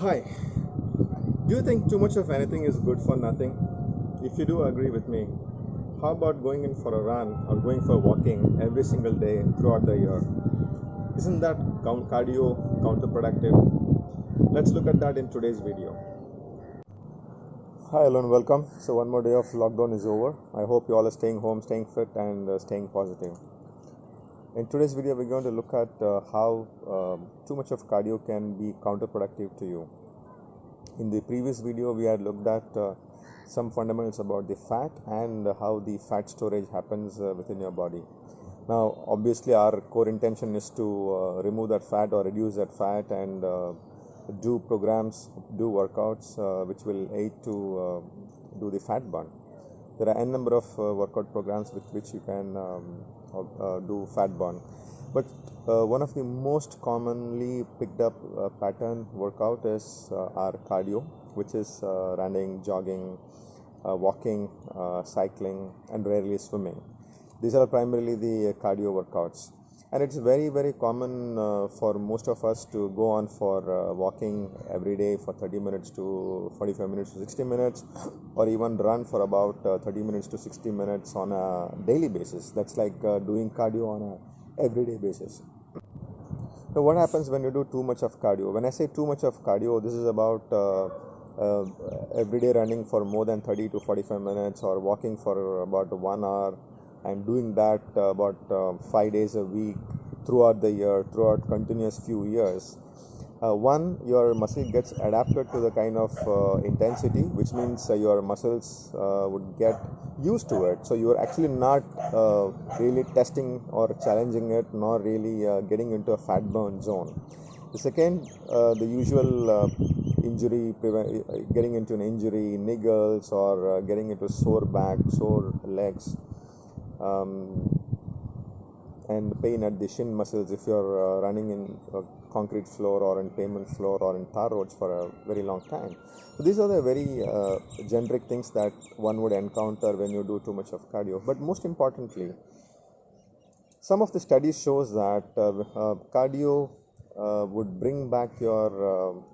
Hi, do you think too much of anything is good for nothing? If you do agree with me, how about going in for a run or going for walking every single day throughout the year? Isn't that cardio counterproductive? Let's look at that in today's video. Hi, hello, and welcome. So, one more day of lockdown is over. I hope you all are staying home, staying fit, and staying positive. In today's video, we're going to look at how too much of cardio can be counterproductive to you. In the previous video, we had looked at some fundamentals about the fat and how the fat storage happens within your body. Now, obviously, our core intention is to remove that fat or reduce that fat and do programs, do workouts which will aid to do the fat burn. There are n number of workout programs with which you can do fat burn. But one of the most commonly picked up pattern workout is our cardio, which is running, jogging, walking, cycling, and rarely swimming. These are primarily the cardio workouts. And it's very, very common for most of us to go on for walking every day for 30 minutes to 45 minutes to 60 minutes, or even run for about 30 minutes to 60 minutes on a daily basis. That's like doing cardio on a everyday basis. So what happens when you do too much of cardio? When I say too much of cardio, this is about everyday running for more than 30 to 45 minutes or walking for about 1 hour, and doing that about 5 days a week throughout the year, throughout continuous few years. One, your muscle gets adapted to the kind of intensity, which means your muscles would get used to it. So you are actually not really testing or challenging it, nor really getting into a fat burn zone. The second, the usual injury, getting into an injury, niggles, or getting into sore back, sore legs, and pain at the shin muscles if you're running in a concrete floor or in pavement floor or in tar roads for a very long time. So these are the very generic things that one would encounter when you do too much of cardio. But most importantly, some of the studies shows that cardio would bring back your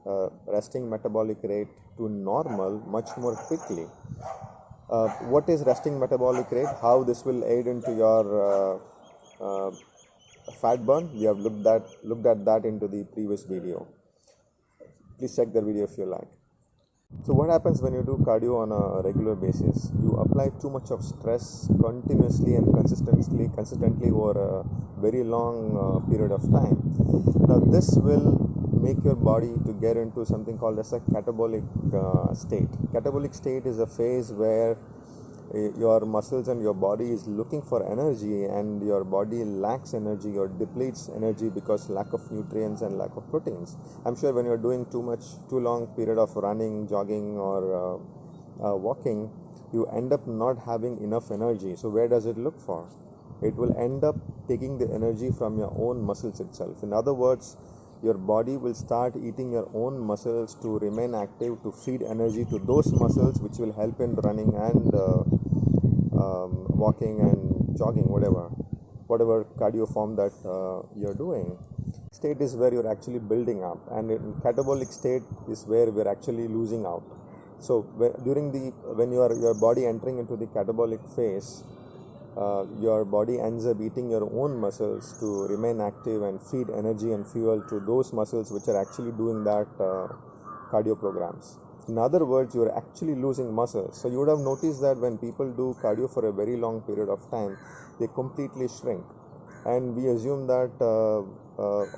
resting metabolic rate to normal much more quickly. What is resting metabolic rate? How this will aid into your fat burn? We have looked at that into the previous video. Please check that video if you like. So what happens when you do cardio on a regular basis? You apply too much of stress continuously and consistently over a very long period of time. Now this will make your body to get into something called as a catabolic state. Catabolic state is a phase where your muscles and your body is looking for energy, and your body lacks energy or depletes energy because lack of nutrients and lack of proteins. I'm sure when you're doing too long period of running, jogging, or walking, you end up not having enough energy. So where does it look for? It will end up taking the energy from your own muscles itself. In other words, your body will start eating your own muscles to remain active, to feed energy to those muscles, which will help in running and walking and jogging, whatever cardio form that you're doing. State is where you're actually building up, and in catabolic state is where we're actually losing out. So when your body entering into the catabolic phase, your body ends up eating your own muscles to remain active and feed energy and fuel to those muscles which are actually doing that cardio programs. In other words, you are actually losing muscles. So you would have noticed that when people do cardio for a very long period of time, they completely shrink, and we assume that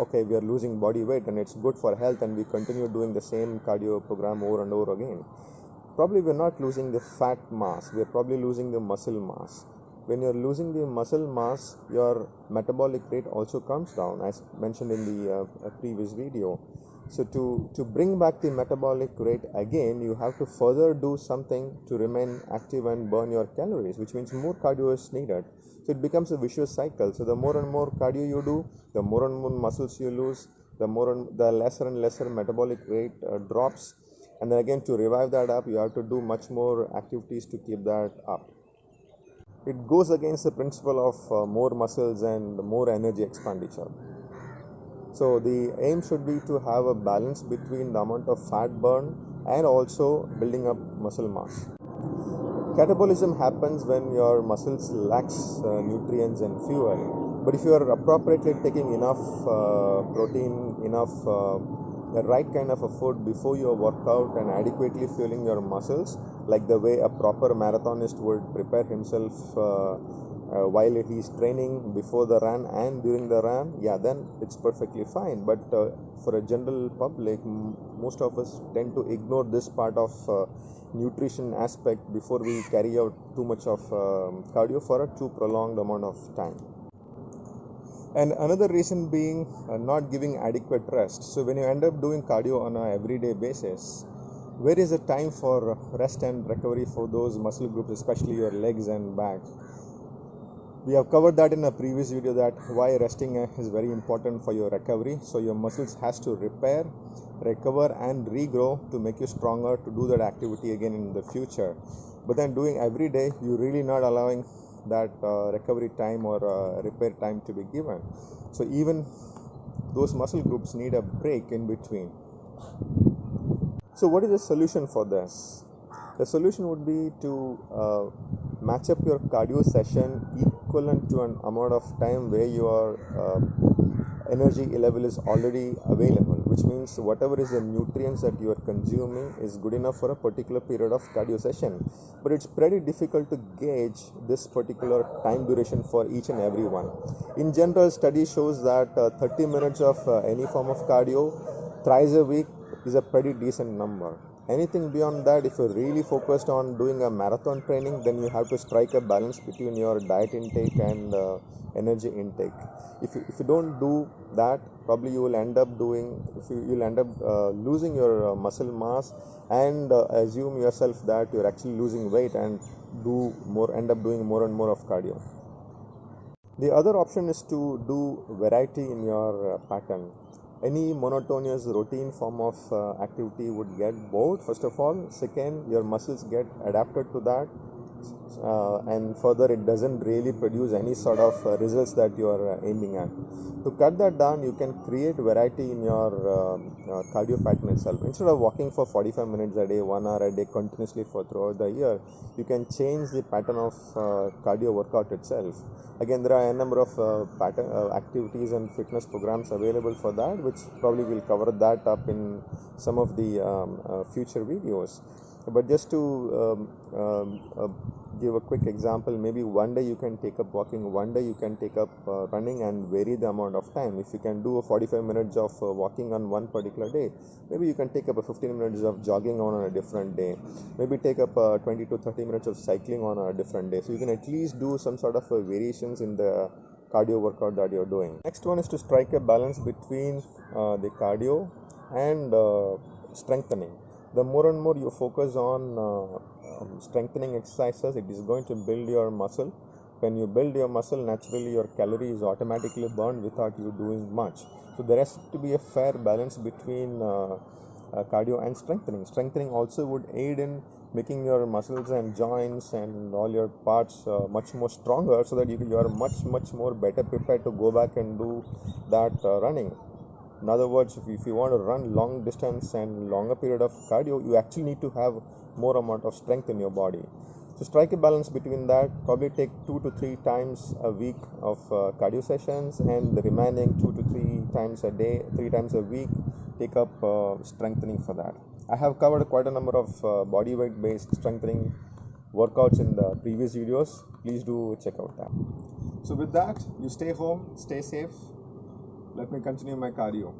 okay, we are losing body weight and it's good for health, and we continue doing the same cardio program over and over again. Probably we're not losing the fat mass, we're probably losing the muscle mass. When you're losing the muscle mass, your metabolic rate also comes down, as mentioned in the previous video. So to bring back the metabolic rate again, you have to further do something to remain active and burn your calories, which means more cardio is needed. So it becomes a vicious cycle. So the more and more cardio you do, the more and more muscles you lose, the lesser and lesser metabolic rate drops. And then again, to revive that up, you have to do much more activities to keep that up. It goes against the principle of more muscles and more energy expenditure. So the aim should be to have a balance between the amount of fat burn and also building up muscle mass. Catabolism happens when your muscles lacks nutrients and fuel. But if you are appropriately taking enough protein, enough the right kind of a food before your workout and adequately fueling your muscles, like the way a proper marathonist would prepare himself while he's training before the run and during the run, yeah, then it's perfectly fine. But for a general public, most of us tend to ignore this part of nutrition aspect before we carry out too much of cardio for a too prolonged amount of time. And another reason being not giving adequate rest. So when you end up doing cardio on a everyday basis, where is the time for rest and recovery for those muscle groups, especially your legs and back? We have covered that in a previous video, that why resting is very important for your recovery. So your muscles has to repair, recover and regrow to make you stronger to do that activity again in the future. But then doing every day, you're really not allowing that recovery time or repair time to be given. So even those muscle groups need a break in between. So what is the solution for this? The solution would be to match up your cardio session equivalent to an amount of time where your energy level is already available, which means whatever is the nutrients that you are consuming is good enough for a particular period of cardio session. But it's pretty difficult to gauge this particular time duration for each and every one. In general, study shows that 30 minutes of any form of cardio thrice a week is a pretty decent number. Anything beyond that, if you're really focused on doing a marathon training, then you have to strike a balance between your diet intake and energy intake. If you don't do that, probably you will end up losing your muscle mass and assume yourself that you're actually losing weight and end up doing more and more of cardio. The other option is to do variety in your pattern. Any monotonous routine form of activity would get bored, first of all. Second, your muscles get adapted to that, and further, it doesn't really produce any sort of results that you are aiming at. To cut that down, you can create variety in your cardio pattern itself. Instead of walking for 45 minutes a day, 1 hour a day continuously for throughout the year, you can change the pattern of cardio workout itself. Again, there are a number of activities and fitness programs available for that, which probably will cover that up in some of the future videos. But just to give a quick example, maybe one day you can take up walking, one day you can take up running, and vary the amount of time. If you can do a 45 minutes of walking on one particular day, maybe you can take up a 15 minutes of jogging on a different day, maybe take up 20 to 30 minutes of cycling on a different day. So you can at least do some sort of variations in the cardio workout that you're doing. Next one is to strike a balance between the cardio and strengthening. The more and more you focus on strengthening exercises, it is going to build your muscle. When you build your muscle, naturally your calorie is automatically burned without you doing much. So there has to be a fair balance between cardio and strengthening. Strengthening also would aid in making your muscles and joints and all your parts much more stronger, so that you are much more better prepared to go back and do that running. In other words, if you want to run long distance and longer period of cardio, you actually need to have more amount of strength in your body. So strike a balance between that. Probably take 2 to 3 times a week of cardio sessions, and the remaining 2 to 3 times a day, 3 times a week, take up strengthening for that. I have covered quite a number of body weight based strengthening workouts in the previous videos. Please do check out that. So with that, you stay home, stay safe. Let me continue my cardio.